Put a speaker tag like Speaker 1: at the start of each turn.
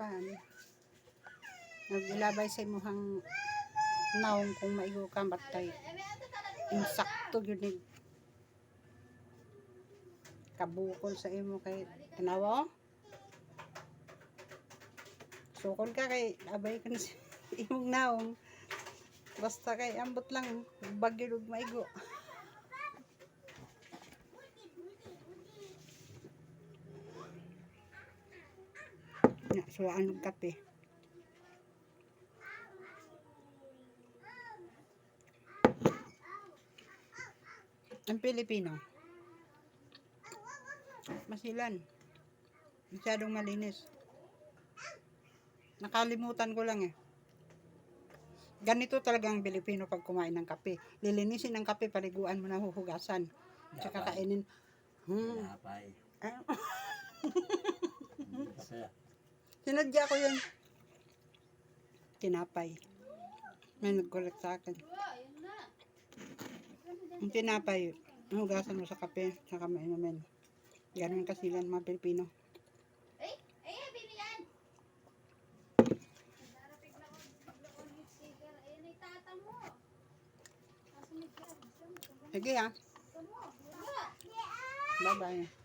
Speaker 1: kan. Nagilabay sa imuhang naong kung maigo ka batay. Insakto yun ni kabukol sa imo kay tanawa. Sukol ka kay abay ka sa imong naong. Basta kay ambot lang bagyo ug maigo. Suwaan ng kape. Ang Pilipino, masilan. Masyadong malinis. Nakalimutan ko lang eh. Ganito talaga ang Pilipino pag kumain ng kape. Lilinisin ang kape, paliguan mo na, huhugasan. Tsaka kainin.
Speaker 2: Tinapay.
Speaker 1: Sinadya ko yun. Tinapay. May nag-correct sa akin. Ang tinapay, hugasan mo sa kape, saka mainumin. Ganun kasi yan mga Pilipino. Sige ha. Bye-bye.